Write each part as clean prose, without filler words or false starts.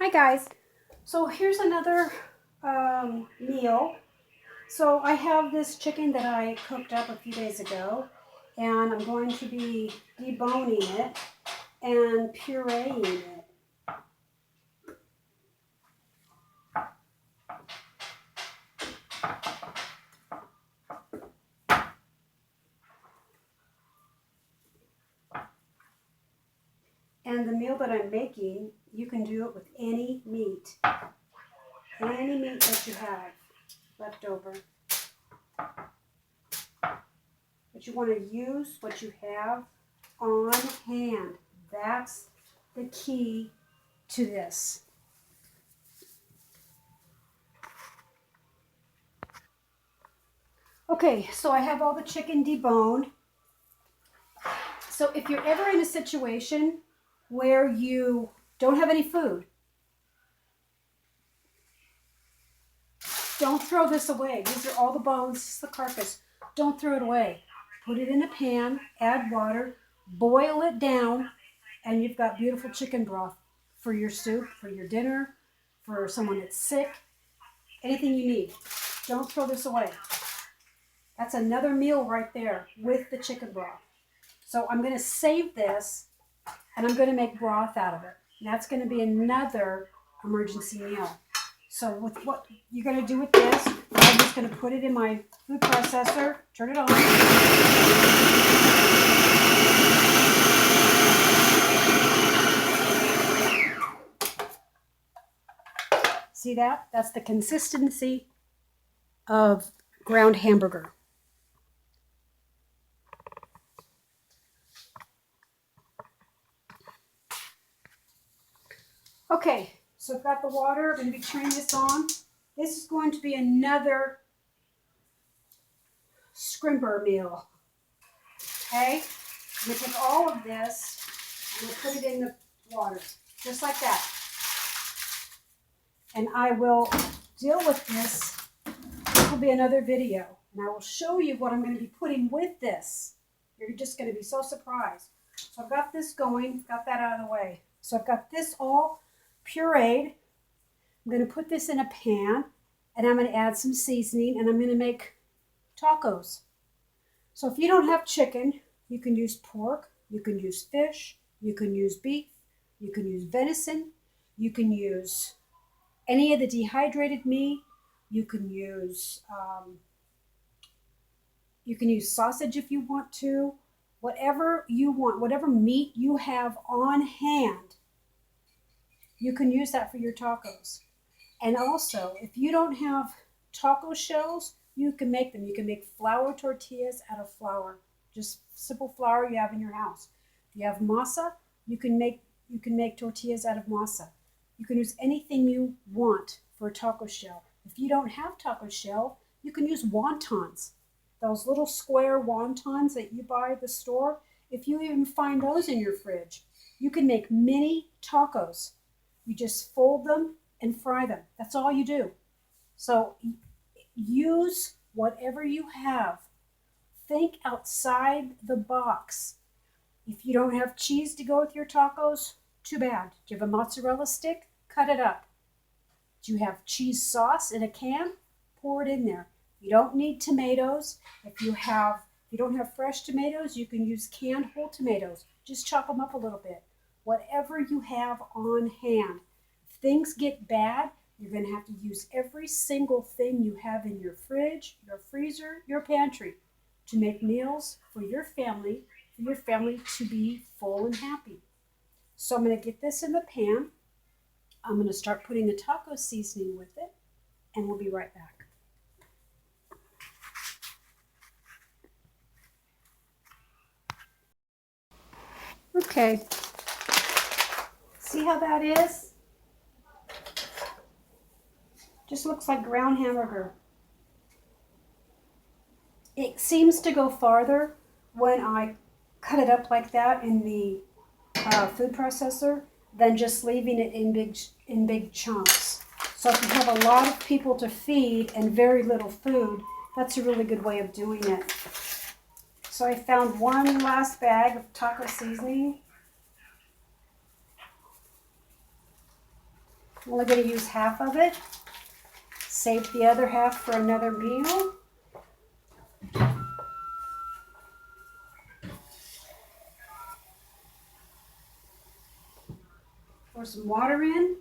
Hi guys. So here's another meal. So I have this chicken that I cooked up a few days ago, and I'm going to be deboning it and pureeing it. And the meal that I'm making, you can do it with any meat that you have left over. But you want to use what you have on hand. That's the key to this. Okay, so I have all the chicken deboned. So if you're ever in a situation where you don't have any food, don't throw this away. These are all the bones, this is the carcass. Don't throw it away. Put it in a pan, add water, boil it down, and you've got beautiful chicken broth for your soup, for your dinner, for someone that's sick, anything you need. Don't throw this away. That's another meal right there with the chicken broth. So I'm going to save this, and I'm going to make broth out of it. And that's going to be another emergency meal. So with what you're going to do with this, I'm just going to put it in my food processor, turn it on. See that? That's the consistency of ground hamburger. Okay, so I've got the water. I'm going to be turning this on. This is going to be another scrimper meal. Okay? I'm going to take all of this and we'll put it in the water, just like that. And I will deal with this. This will be another video. And I will show you what I'm going to be putting with this. You're just going to be so surprised. So I've got this going, got that out of the way. So I've got this all pureed. I'm going to put this in a pan, and I'm going to add some seasoning, and I'm going to make tacos. So if you don't have chicken, you can use pork, you can use fish, you can use beef, you can use venison, you can use any of the dehydrated meat, you can use sausage if you want to, whatever you want, whatever meat you have on hand, you can use that for your tacos. And also, if you don't have taco shells, you can make them. You can make flour tortillas out of flour, just simple flour you have in your house. If you have masa, you can make tortillas out of masa. You can use anything you want for a taco shell. If you don't have taco shell, you can use wontons. Those little square wontons that you buy at the store, if you even find those in your fridge, you can make mini tacos. You just fold them and fry them. That's all you do. So use whatever you have. Think outside the box. If you don't have cheese to go with your tacos, too bad. Do you have a mozzarella stick? Cut it up. Do you have cheese sauce in a can? Pour it in there. You don't need tomatoes. If you don't have fresh tomatoes, you can use canned whole tomatoes. Just chop them up a little bit. Whatever you have on hand. If things get bad, you're going to have to use every single thing you have in your fridge, your freezer, your pantry to make meals for your family to be full and happy. So I'm going to get this in the pan. I'm going to start putting the taco seasoning with it, and we'll be right back. Okay. See how that is? Just looks like ground hamburger. It seems to go farther when I cut it up like that in the food processor than just leaving it in big chunks. So if you have a lot of people to feed and very little food, that's a really good way of doing it. So I found one last bag of taco seasoning. I'm only going to use half of it. Save the other half for another meal. Pour some water in.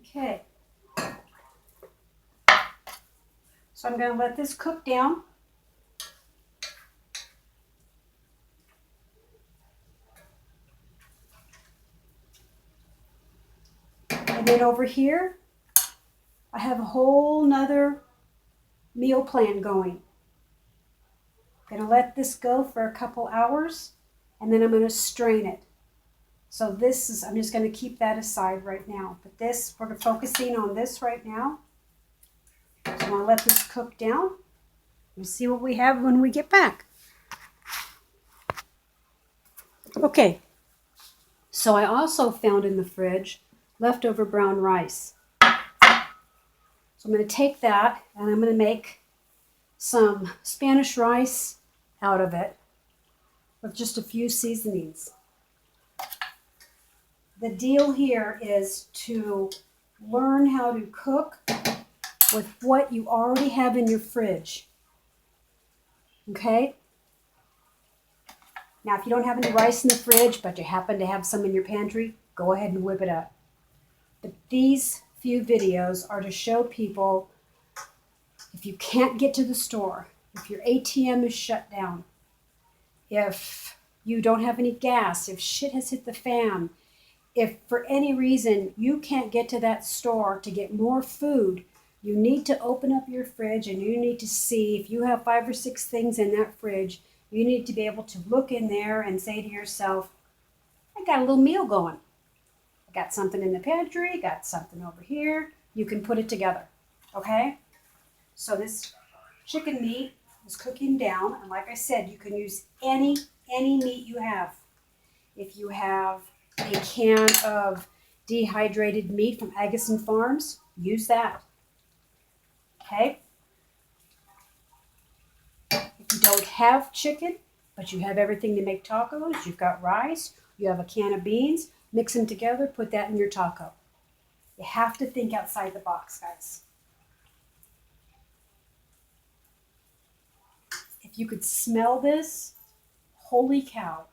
Okay. So I'm going to let this cook down. And then over here, I have a whole nother meal plan going. I'm going to let this go for a couple hours, and then I'm going to strain it. So this is, I'm just going to keep that aside right now. But this, we're focusing on this right now. So I'm going to let this cook down. We'll see what we have when we get back. Okay, so I also found in the fridge leftover brown rice. So I'm going to take that and I'm going to make some Spanish rice out of it with just a few seasonings. The deal here is to learn how to cook with what you already have in your fridge. Okay? Now, if you don't have any rice in the fridge, but you happen to have some in your pantry, go ahead and whip it up. But these few videos are to show people if you can't get to the store, if your ATM is shut down, if you don't have any gas, if shit has hit the fan, if for any reason you can't get to that store to get more food, you need to open up your fridge and you need to see if you have 5 or 6 things in that fridge. You need to be able to look in there and say to yourself, I got a little meal going. I got something in the pantry, got something over here. You can put it together, okay? So this chicken meat is cooking down, and like I said, you can use any meat you have. If you have a can of dehydrated meat from Agassiz Farms, use that, okay? If you don't have chicken, but you have everything to make tacos, you've got rice, you have a can of beans, mix them together, put that in your taco. You have to think outside the box, guys. If you could smell this, holy cow.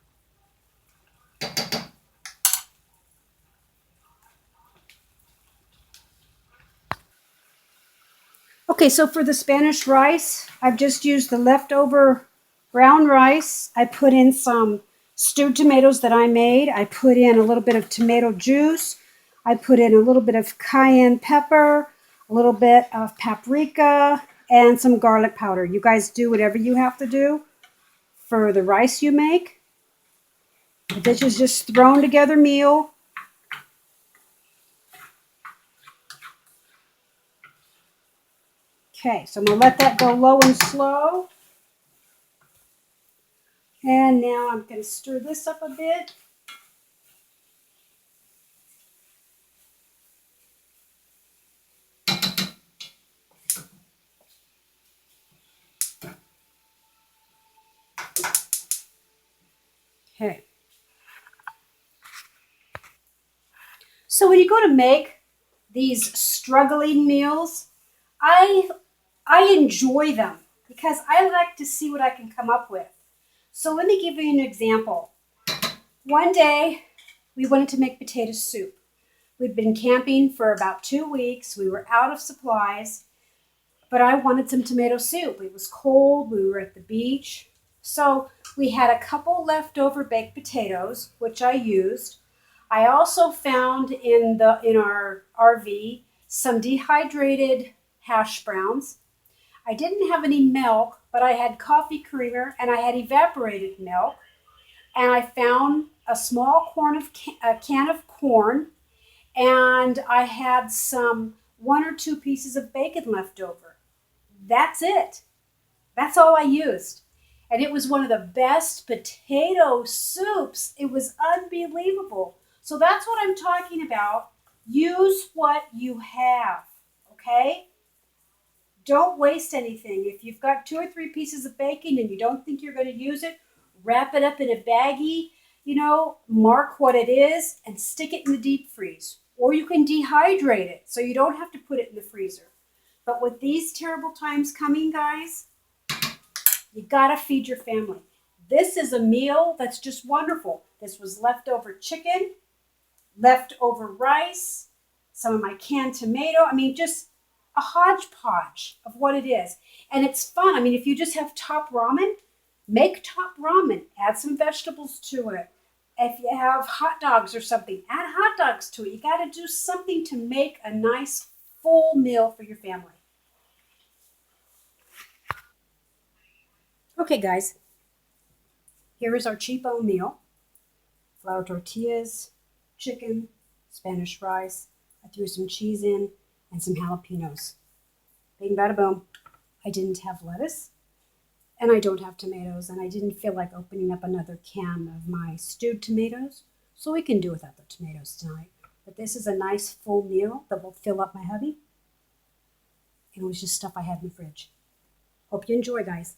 Okay, so for the Spanish rice, I've just used the leftover brown rice. I put in some stewed tomatoes that I made. I put in a little bit of tomato juice. I put in a little bit of cayenne pepper, a little bit of paprika, and some garlic powder. You guys do whatever you have to do for the rice you make. This is just thrown together meal. Okay, so I'm going to let that go low and slow. And now I'm going to stir this up a bit. Okay. So when you go to make these struggling meals, I enjoy them because I like to see what I can come up with. So let me give you an example. One day we wanted to make potato soup. We'd been camping for about 2 weeks. We were out of supplies, but I wanted some tomato soup. It was cold. We were at the beach. So we had a couple leftover baked potatoes, which I used. I also found in our RV some dehydrated hash browns. I didn't have any milk, but I had coffee creamer and I had evaporated milk. And I found a small can of corn, and I had some 1 or 2 pieces of bacon left over. That's it. That's all I used. And it was one of the best potato soups. It was unbelievable. So that's what I'm talking about. Use what you have, okay? Don't waste anything. If you've got 2 or 3 pieces of bacon and you don't think you're going to use it, wrap it up in a baggie, mark what it is and stick it in the deep freeze. Or you can dehydrate it so you don't have to put it in the freezer. But with these terrible times coming, guys, you got to feed your family. This is a meal that's just wonderful. This was leftover chicken, leftover rice, some of my canned tomato. I mean, just a hodgepodge of what it is. And it's fun. I mean, if you just have top ramen, make top ramen, add some vegetables to it. If you have hot dogs or something, add hot dogs to it. You got to do something to make a nice full meal for your family. Okay, guys, here is our cheapo meal. Flour tortillas, chicken, Spanish rice. I threw some cheese in and some jalapenos. Bing, bada, boom. I didn't have lettuce and I don't have tomatoes, and I didn't feel like opening up another can of my stewed tomatoes, so we can do without the tomatoes tonight. But this is a nice full meal that will fill up my hubby, and it was just stuff I had in the fridge. Hope you enjoy, guys.